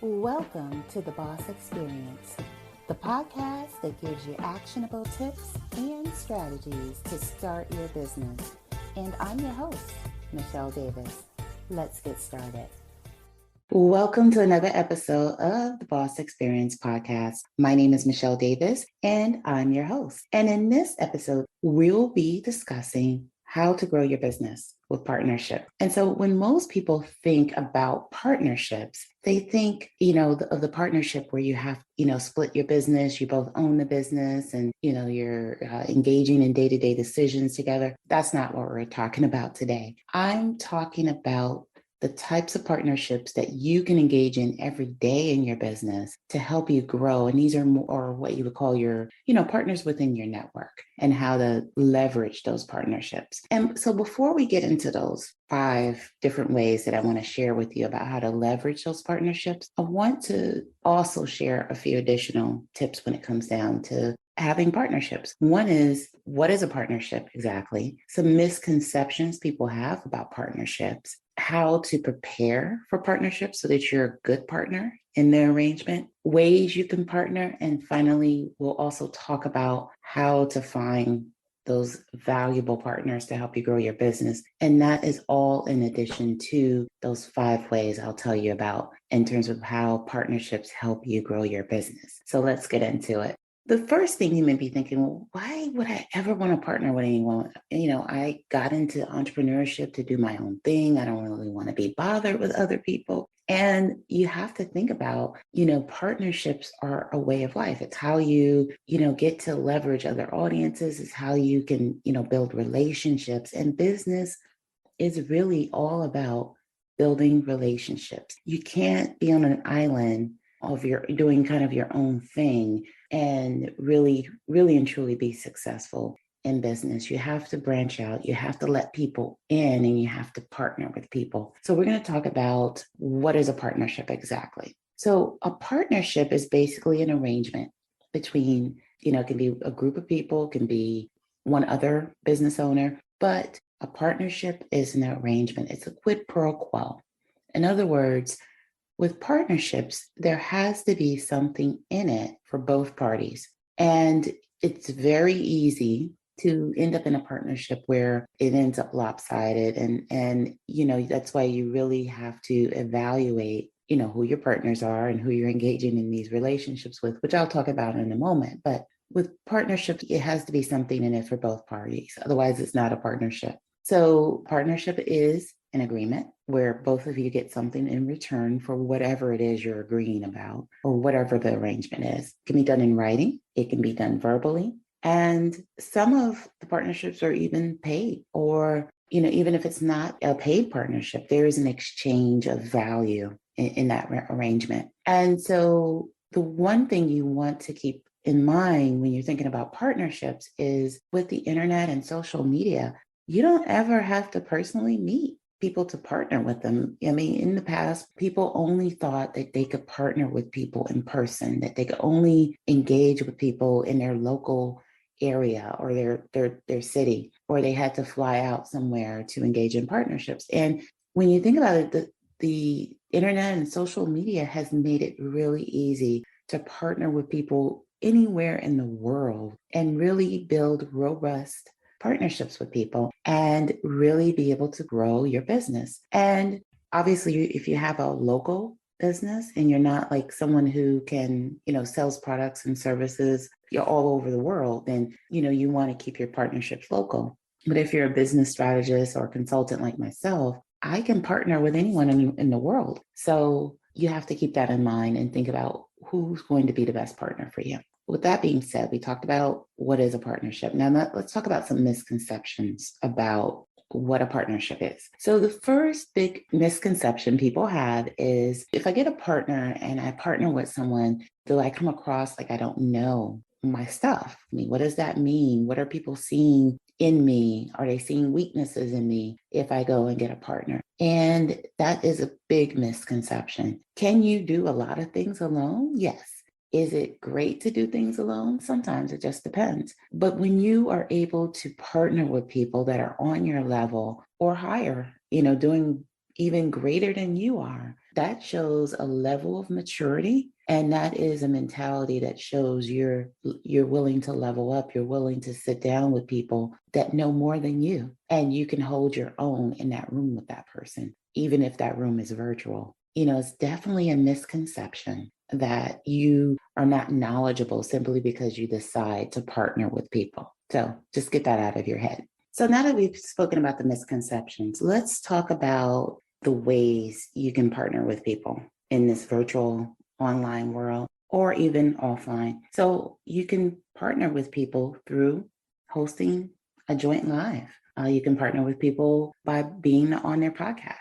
Welcome to the Boss Experience, the podcast that gives you actionable tips and strategies to start your business. And I'm your host, Michele Davis. Let's get started. Welcome to another episode of the Boss Experience podcast. My name is Michele Davis, and I'm your host. And in this episode, we'll be discussing how to grow your business with partnership. And so when most people think about partnerships, they think, of the partnership where you have, split your business, you both own the business and, you're engaging in day-to-day decisions together. That's not what we're talking about today. I'm talking about the types of partnerships that you can engage in every day in your business to help you grow. And these are more what you would call your, partners within your network and how to leverage those partnerships. And so before we get into those 5 different ways that I want to share with you about how to leverage those partnerships, I want to also share a few additional tips when it comes down to having partnerships. One is, what is a partnership exactly? Some misconceptions people have about partnerships, how to prepare for partnerships so that you're a good partner in the arrangement, ways you can partner, and finally, we'll also talk about how to find those valuable partners to help you grow your business. And that is all in addition to those 5 ways I'll tell you about in terms of how partnerships help you grow your business. So let's get into it. The first thing you may be thinking, well, why would I ever want to partner with anyone? I got into entrepreneurship to do my own thing. I don't really want to be bothered with other people. And you have to think about, partnerships are a way of life. It's how you, get to leverage other audiences. It's how you can, build relationships. And business is really all about building relationships. You can't be on an island of doing kind of your own thing and really and truly be successful in business. You have to branch out, you have to let people in, and you have to partner with people. So we're going to talk about what is a partnership exactly. So a partnership is basically an arrangement between, it can be a group of people, it can be one other business owner, but a partnership is an arrangement. It's a quid pro quo. In other words, with partnerships, there has to be something in it for both parties. And it's very easy to end up in a partnership where it ends up lopsided. And that's why you really have to evaluate, who your partners are and who you're engaging in these relationships with, which I'll talk about in a moment. But with partnerships, it has to be something in it for both parties. Otherwise, it's not a partnership. So partnership is an agreement where both of you get something in return for whatever it is you're agreeing about or whatever the arrangement is. It can be done in writing. It can be done verbally. And some of the partnerships are even paid, or, even if it's not a paid partnership, there is an exchange of value in that arrangement. And so the one thing you want to keep in mind when you're thinking about partnerships is with the internet and social media, you don't ever have to personally meet people to partner with them. I mean, in the past, people only thought that they could partner with people in person, that they could only engage with people in their local area or their city, or they had to fly out somewhere to engage in partnerships. And when you think about it, the internet and social media has made it really easy to partner with people anywhere in the world and really build robust partnerships with people and really be able to grow your business. And obviously, if you have a local business and you're not like someone who can, sells products and services, you're all over the world, then, you want to keep your partnerships local. But if you're a business strategist or consultant like myself, I can partner with anyone in the world. So you have to keep that in mind and think about who's going to be the best partner for you. With that being said, we talked about what is a partnership. Now let's talk about some misconceptions about what a partnership is. So the first big misconception people have is, if I get a partner and I partner with someone, do I come across like I don't know my stuff? I mean, what does that mean? What are people seeing in me? Are they seeing weaknesses in me if I go and get a partner? And that is a big misconception. Can you do a lot of things alone? Yes. Is it great to do things alone? Sometimes it just depends. But when you are able to partner with people that are on your level or higher, doing even greater than you are. That shows a level of maturity. And that is a mentality that shows you're willing to level up. You're willing to sit down with people that know more than you. And you can hold your own in that room with that person, even if that room is virtual. It's definitely a misconception that you are not knowledgeable simply because you decide to partner with people. So just get that out of your head. So now that we've spoken about the misconceptions, let's talk about the ways you can partner with people in this virtual online world or even offline. So you can partner with people through hosting a joint live. You can partner with people by being on their podcast.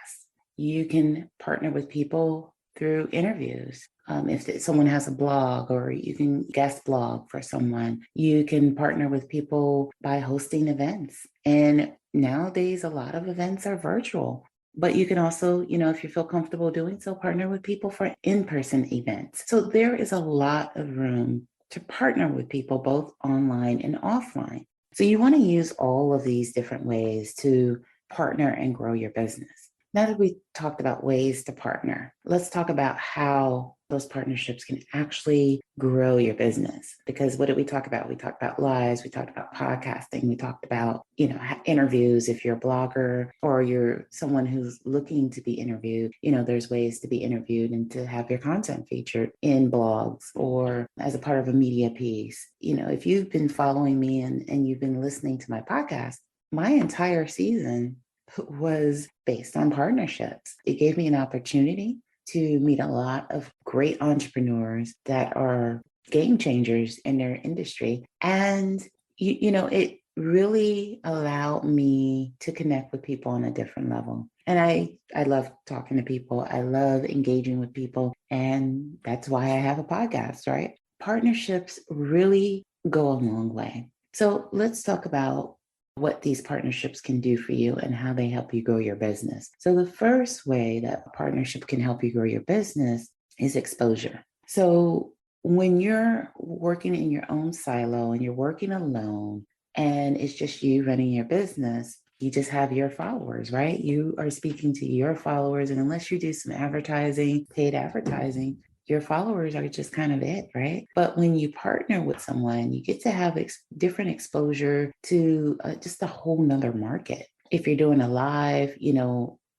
You can partner with people through interviews. If someone has a blog, or you can guest blog for someone, you can partner with people by hosting events. And nowadays, a lot of events are virtual. But you can also, if you feel comfortable doing so, partner with people for in-person events. So there is a lot of room to partner with people both online and offline. So you want to use all of these different ways to partner and grow your business. Now that we talked about ways to partner, let's talk about how those partnerships can actually grow your business. Because what did we talk about? We talked about lives, we talked about podcasting, we talked about, interviews. If you're a blogger or you're someone who's looking to be interviewed, there's ways to be interviewed and to have your content featured in blogs or as a part of a media piece. If you've been following me and you've been listening to my podcast, my entire season was based on partnerships. It gave me an opportunity to meet a lot of great entrepreneurs that are game changers in their industry. And, it really allowed me to connect with people on a different level. And I love talking to people. I love engaging with people. And that's why I have a podcast, right? Partnerships really go a long way. So let's talk about what these partnerships can do for you and how they help you grow your business. So the first way that a partnership can help you grow your business is exposure. So when you're working in your own silo and you're working alone and it's just you running your business, you just have your followers, right? You are speaking to your followers. And unless you do some advertising, paid advertising, your followers are just kind of it, right? But when you partner with someone, you get to have different exposure to just a whole nother market. If you're doing a live,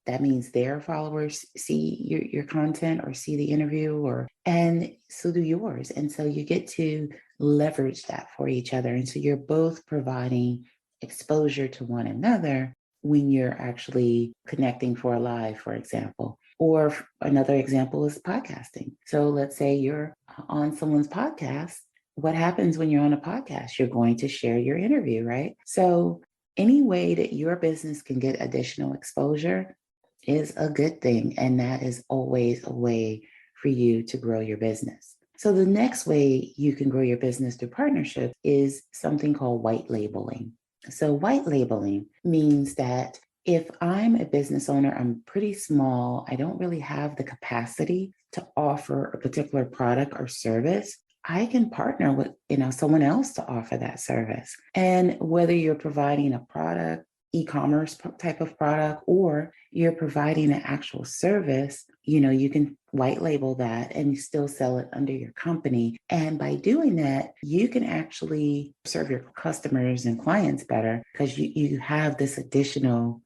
that means their followers see your content or see the interview, and so do yours. And so you get to leverage that for each other. And so you're both providing exposure to one another when you're actually connecting for a live, for example. Or another example is podcasting. So let's say you're on someone's podcast. What happens when you're on a podcast? You're going to share your interview, right? So any way that your business can get additional exposure is a good thing. And that is always a way for you to grow your business. So the next way you can grow your business through partnership is something called white labeling. So white labeling means that if I'm a business owner, I'm pretty small, I don't really have the capacity to offer a particular product or service, I can partner with, someone else to offer that service. And whether you're providing a product, e-commerce type of product, or you're providing an actual service, you can white label that and you still sell it under your company. And by doing that, you can actually serve your customers and clients better because you have this additional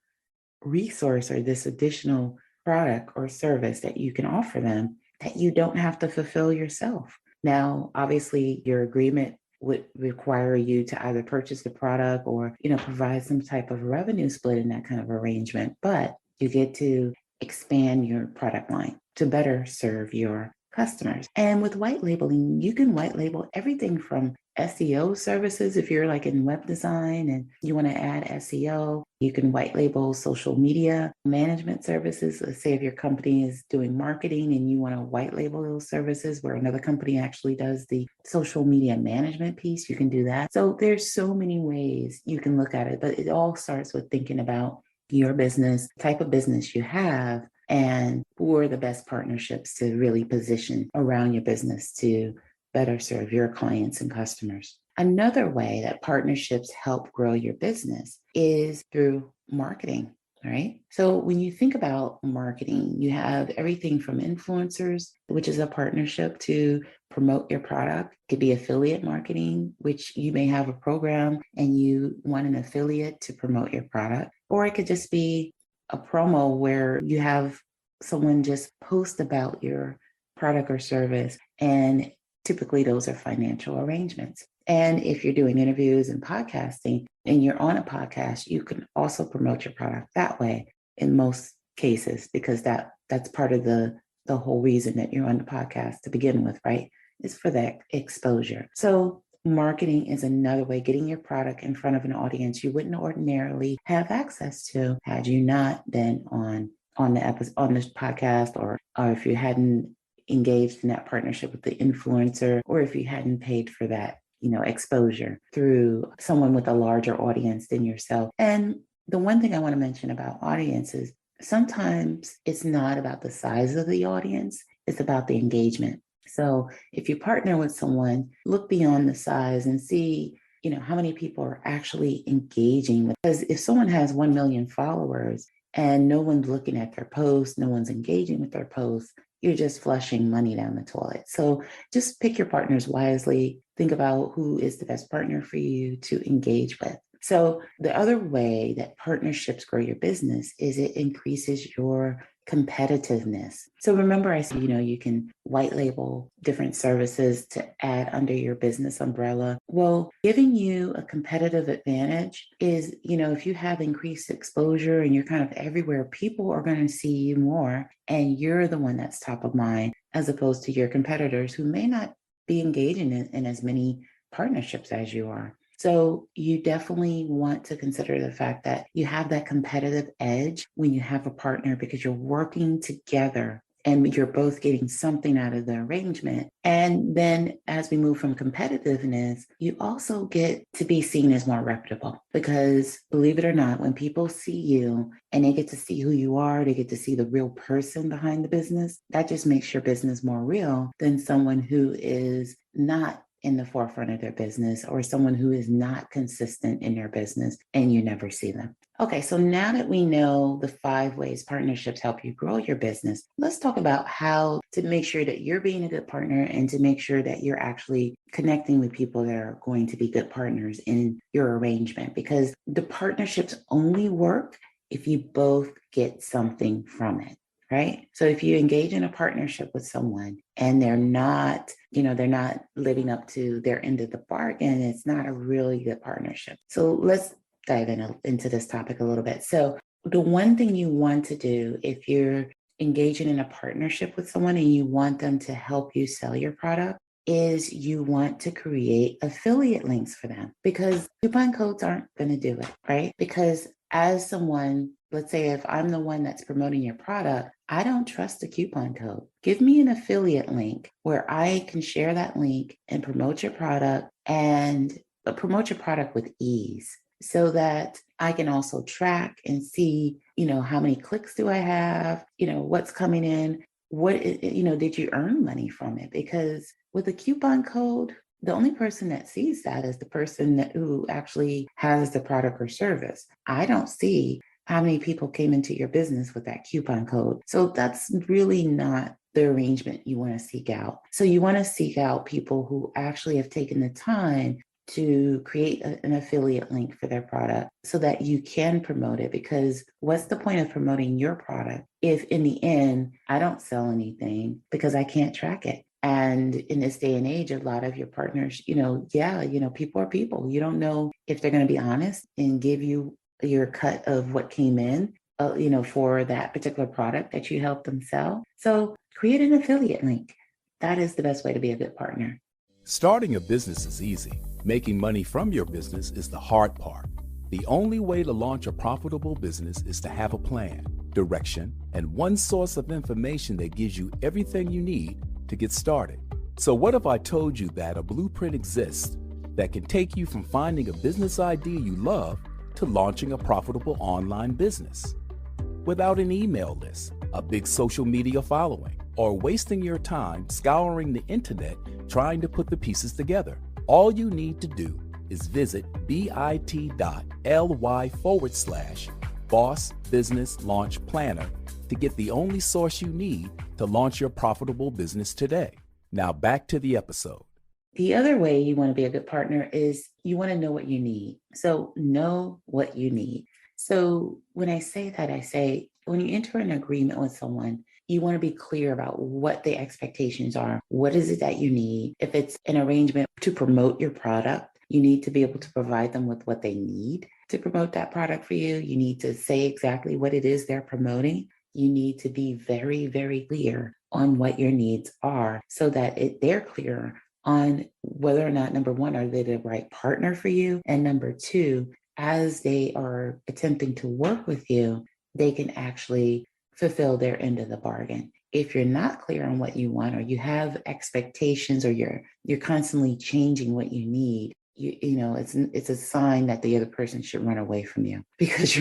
resource or this additional product or service that you can offer them that you don't have to fulfill yourself. Now, obviously, your agreement would require you to either purchase the product or, provide some type of revenue split in that kind of arrangement, but you get to expand your product line to better serve your customers. And with white labeling, you can white label everything from SEO services. If you're like in web design and you want to add SEO, you can white label social media management services. Let's say if your company is doing marketing and you want to white label those services where another company actually does the social media management piece, you can do that. So there's so many ways you can look at it, but it all starts with thinking about your business, type of business you have, and who are the best partnerships to really position around your business to better serve your clients and customers. Another way that partnerships help grow your business is through marketing. All right. So when you think about marketing, you have everything from influencers, which is a partnership to promote your product. It could be affiliate marketing, which you may have a program and you want an affiliate to promote your product. Or it could just be a promo where you have someone just post about your product or service. And typically those are financial arrangements. And if you're doing interviews and podcasting and you're on a podcast, you can also promote your product that way in most cases, because that's part of the whole reason that you're on the podcast to begin with, right? Is for that exposure. So marketing is another way, getting your product in front of an audience you wouldn't ordinarily have access to had you not been on this podcast, or if you hadn't engaged in that partnership with the influencer, or if you hadn't paid for that exposure through someone with a larger audience than yourself. And the one thing I want to mention about audiences, sometimes it's not about the size of the audience, it's about the engagement. So if you partner with someone, look beyond the size and see, how many people are actually engaging with. Because if someone has 1 million followers and no one's looking at their posts, no one's engaging with their posts, you're just flushing money down the toilet. So just pick your partners wisely. Think about who is the best partner for you to engage with. So the other way that partnerships grow your business is it increases your competitiveness. So remember I said, you can white label different services to add under your business umbrella. Well, giving you a competitive advantage is, if you have increased exposure and you're kind of everywhere, people are going to see you more and you're the one that's top of mind, as opposed to your competitors who may not be engaging in as many partnerships as you are. So you definitely want to consider the fact that you have that competitive edge when you have a partner, because you're working together and you're both getting something out of the arrangement. And then as we move from competitiveness, you also get to be seen as more reputable, because believe it or not, when people see you and they get to see who you are, they get to see the real person behind the business, that just makes your business more real than someone who is not in the forefront of their business, or someone who is not consistent in their business and you never see them. Okay, so now that we know the 5 ways partnerships help you grow your business, let's talk about how to make sure that you're being a good partner and to make sure that you're actually connecting with people that are going to be good partners in your arrangement, because the partnerships only work if you both get something from it. Right? So if you engage in a partnership with someone and they're not living up to their end of the bargain, it's not a really good partnership. So let's dive into this topic a little bit. So the one thing you want to do if you're engaging in a partnership with someone and you want them to help you sell your product is you want to create affiliate links for them, because coupon codes aren't going to do it, right? Because as someone, let's say if I'm the one that's promoting your product, I don't trust the coupon code. Give me an affiliate link where I can share that link and promote your product, and promote your product with ease, so that I can also track and see, how many clicks do I have, what's coming in, did you earn money from it? Because with a coupon code, the only person that sees that is the person who actually has the product or service. I don't see how many people came into your business with that coupon code. So that's really not the arrangement you want to seek out. So you want to seek out people who actually have taken the time to create an affiliate link for their product so that you can promote it. Because what's the point of promoting your product if in the end I don't sell anything because I can't track it? And in this day and age, a lot of your partners, people are people. You don't know if they're going to be honest and give you your cut of what came in, for that particular product that you help them sell. So create an affiliate link. That is the best way to be a good partner. Starting a business is easy. Making money from your business is the hard part. The only way to launch a profitable business is to have a plan, direction, and one source of information that gives you everything you need to get started. So what if I told you that a blueprint exists that can take you from finding a business idea you love to launching a profitable online business? Without an email list, a big social media following, or wasting your time scouring the internet trying to put the pieces together. All you need to do is visit bit.ly/ Boss Business Launch Planner to get the only source you need to launch your profitable business today. Now back to the episode. The other way you want to be a good partner is you want to know what you need. So know what you need. So when I say that, I say when you enter an agreement with someone, you want to be clear about what the expectations are. What is it that you need? If it's an arrangement to promote your product, you need to be able to provide them with what they need to promote that product for you. You need to say exactly what it is they're promoting. You need to be very, very clear on what your needs are so that they're clear on whether or not, number one, are they the right partner for you? And number two, as they are attempting to work with you, they can actually fulfill their end of the bargain. If you're not clear on what you want, or you have expectations, or you're constantly changing what you need, it's a sign that the other person should run away from you, because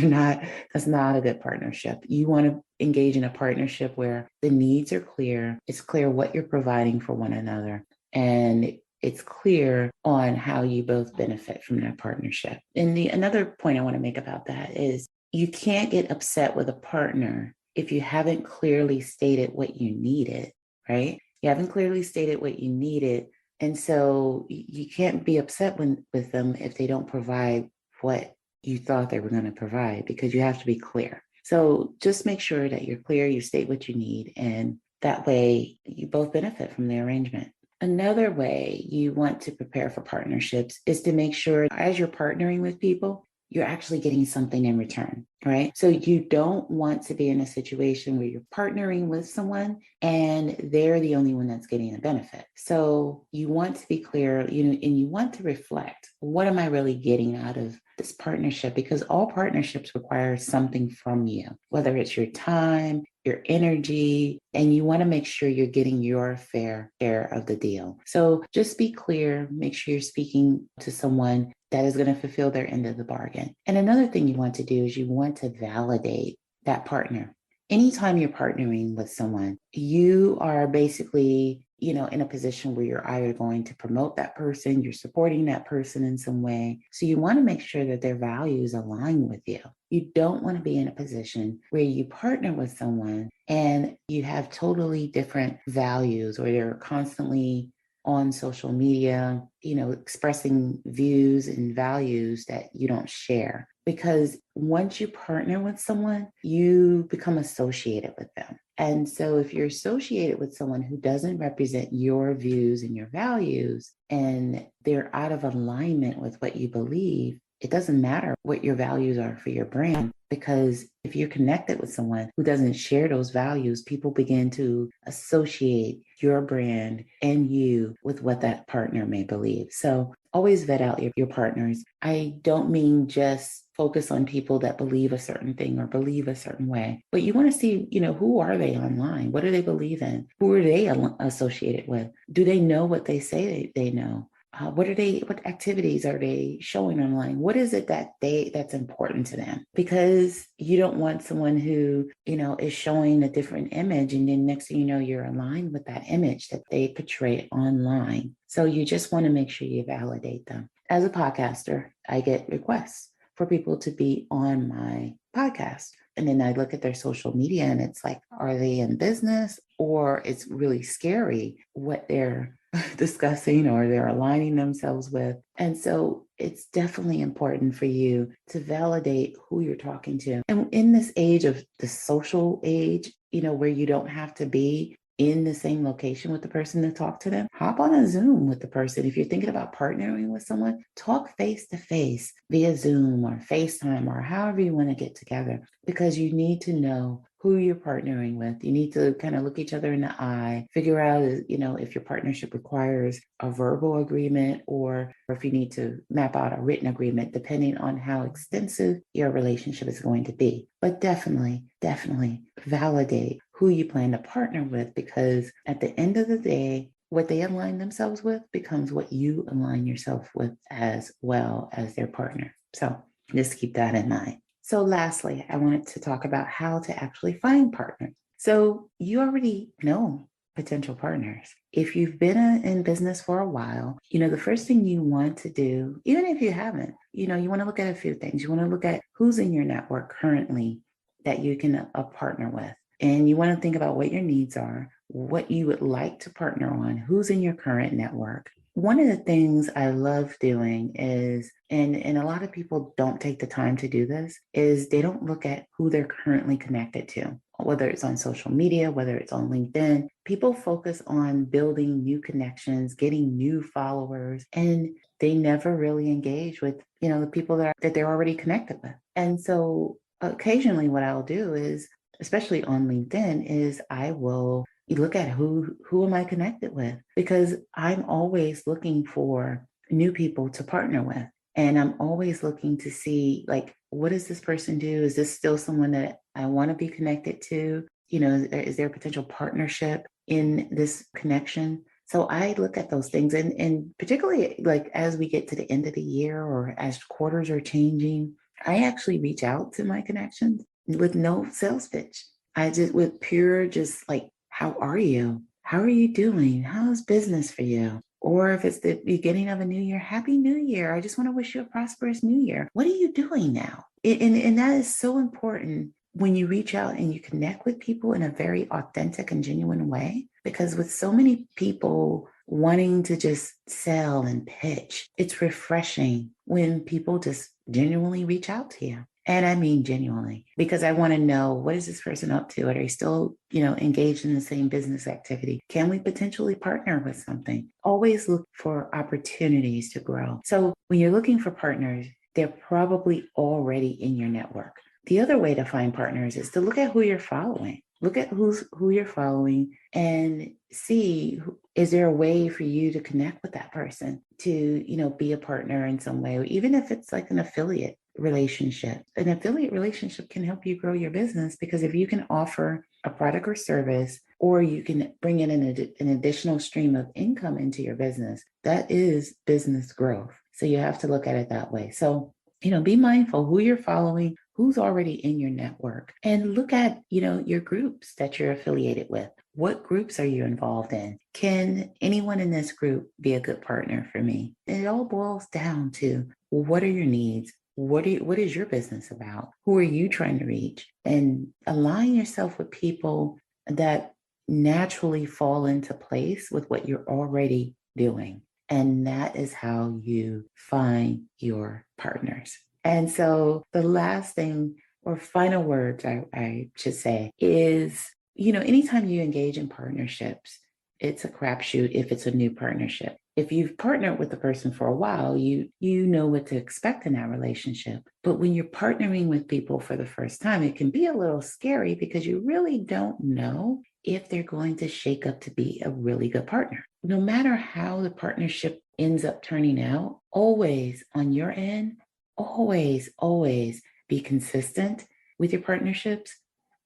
that's not a good partnership. You want to engage in a partnership where the needs are clear. It's clear what you're providing for one another, and it's clear on how you both benefit from that partnership. And another point I want to make about that is you can't get upset with a partner if you haven't clearly stated what you needed, right? You haven't clearly stated what you needed. And so you can't be upset with them if they don't provide what you thought they were going to provide, because you have to be clear. So just make sure that you're clear, you state what you need, and that way you both benefit from the arrangement. Another way you want to prepare for partnerships is to make sure as you're partnering with people, you're actually getting something in return, right? So you don't want to be in a situation where you're partnering with someone and they're the only one that's getting the benefit. So you want to be clear, and you want to reflect, what am I really getting out of this partnership? Because all partnerships require something from you, whether it's your time, your energy, and you want to make sure you're getting your fair share of the deal. So just be clear, make sure you're speaking to someone that is going to fulfill their end of the bargain. And another thing you want to do is you want to validate that partner. Anytime you're partnering with someone, you are basically, in a position where you're either going to promote that person, you're supporting that person in some way. So you want to make sure that their values align with you. You don't want to be in a position where you partner with someone and you have totally different values, or they're constantly on social media, expressing views and values that you don't share. Because once you partner with someone, you become associated with them. And so if you're associated with someone who doesn't represent your views and your values, and they're out of alignment with what you believe, it doesn't matter what your values are for your brand, because if you're connected with someone who doesn't share those values, people begin to associate your brand and you with what that partner may believe. So always vet out your partners. I don't mean just focus on people that believe a certain thing or believe a certain way, but you want to see, who are they online? What do they believe in? Who are they associated with? Do they know what they say they know? What activities are they showing online? What is it that's important to them? Because you don't want someone who, is showing a different image, and then next thing you know, you're aligned with that image that they portray online. So you just want to make sure you validate them. As a podcaster, I get requests for people to be on my podcast. And then I look at their social media and it's like, are they in business, or it's really scary what they're discussing or they're aligning themselves with? And so it's definitely important for you to validate who you're talking to. And in this age of the social age, where you don't have to be in the same location with the person to talk to them, hop on a Zoom with the person. If you're thinking about partnering with someone, talk face to face via Zoom or FaceTime or however you want to get together, because you need to know who you're partnering with. You need to kind of look each other in the eye, figure out, if your partnership requires a verbal agreement or if you need to map out a written agreement, depending on how extensive your relationship is going to be. But definitely validate who you plan to partner with, because at the end of the day, what they align themselves with becomes what you align yourself with as well as their partner. So just keep that in mind. So lastly, I wanted to talk about how to actually find partners. So you already know potential partners. If you've been in business for a while, the first thing you want to do, even if you haven't, you want to look at a few things. You want to look at who's in your network currently that you can partner with. And you want to think about what your needs are, what you would like to partner on, who's in your current network. One of the things I love doing is, and a lot of people don't take the time to do this, is they don't look at who they're currently connected to, whether it's on social media, whether it's on LinkedIn. People focus on building new connections, getting new followers, and they never really engage with, the people that they're already connected with. And so occasionally what I'll do is, especially on LinkedIn, is I will look at who am I connected with, because I'm always looking for new people to partner with. And I'm always looking to see, like, what does this person do? Is this still someone that I want to be connected to? Is there a potential partnership in this connection? So I look at those things, and particularly like as we get to the end of the year or as quarters are changing, I actually reach out to my connections with no sales pitch. With pure, just like, how are you? How are you doing? How's business for you? Or if it's the beginning of a new year, Happy New Year. I just want to wish you a prosperous new year. What are you doing now? And that is so important when you reach out and you connect with people in a very authentic and genuine way, because with so many people wanting to just sell and pitch, it's refreshing when people just genuinely reach out to you. And I mean genuinely, because I want to know, what is this person up to? Are they still, engaged in the same business activity? Can we potentially partner with something? Always look for opportunities to grow. So when you're looking for partners, they're probably already in your network. The other way to find partners is to look at who you're following. Look at who you're following and see, is there a way for you to connect with that person to, be a partner in some way, or even if it's like an affiliate relationship. An affiliate relationship can help you grow your business, because if you can offer a product or service, or you can bring in an additional stream of income into your business, that is business growth. So you have to look at it that way. So, be mindful who you're following, who's already in your network, and look at, your groups that you're affiliated with. What groups are you involved in? Can anyone in this group be a good partner for me? And it all boils down to, what are your needs? What is your business about? Who are you trying to reach? And align yourself with people that naturally fall into place with what you're already doing. And that is how you find your partners. And so the last thing, or final words I should say, is, anytime you engage in partnerships, it's a crapshoot if it's a new partnership. If you've partnered with the person for a while, you know what to expect in that relationship. But when you're partnering with people for the first time, it can be a little scary, because you really don't know if they're going to shake up to be a really good partner. No matter how the partnership ends up turning out, always on your end, always be consistent with your partnerships,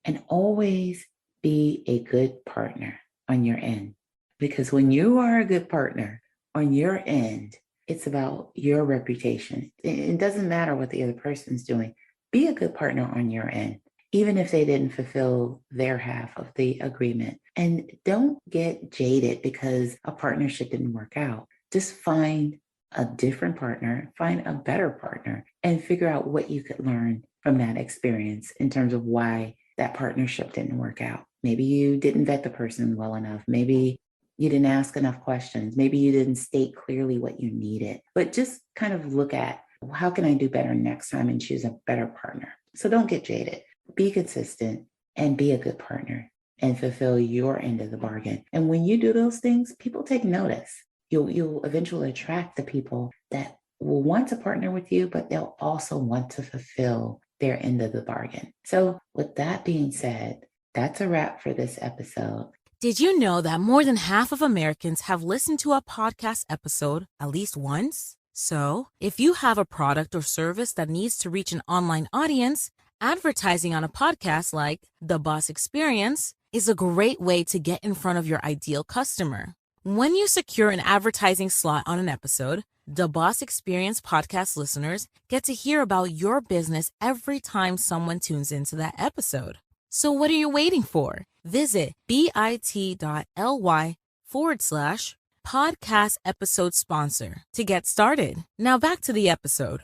and always be a good partner on your end. Because when you are a good partner on your end, it's about your reputation. It doesn't matter what the other person's doing. Be a good partner on your end, even if they didn't fulfill their half of the agreement. And don't get jaded because a partnership didn't work out. Just find a different partner, find a better partner, and figure out what you could learn from that experience in terms of why that partnership didn't work out. Maybe you didn't vet the person well enough. Maybe you didn't ask enough questions. Maybe you didn't state clearly what you needed. But just kind of look at, how can I do better next time, and choose a better partner. So don't get jaded. Be consistent and be a good partner and fulfill your end of the bargain. And when you do those things, people take notice. You'll eventually attract the people that will want to partner with you, but they'll also want to fulfill their end of the bargain. So with that being said, that's a wrap for this episode. Did you know that more than half of Americans have listened to a podcast episode at least once? So, if you have a product or service that needs to reach an online audience, advertising on a podcast like The Boss Experience is a great way to get in front of your ideal customer. When you secure an advertising slot on an episode, The Boss Experience podcast listeners get to hear about your business every time someone tunes into that episode. So what are you waiting for? Visit bit.ly/podcast episode sponsor to get started. Now back to the episode.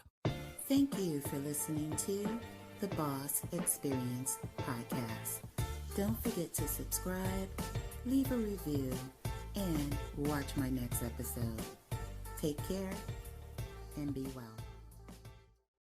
Thank you for listening to the Boss Experience podcast. Don't forget to subscribe, leave a review, and watch my next episode. Take care and be well.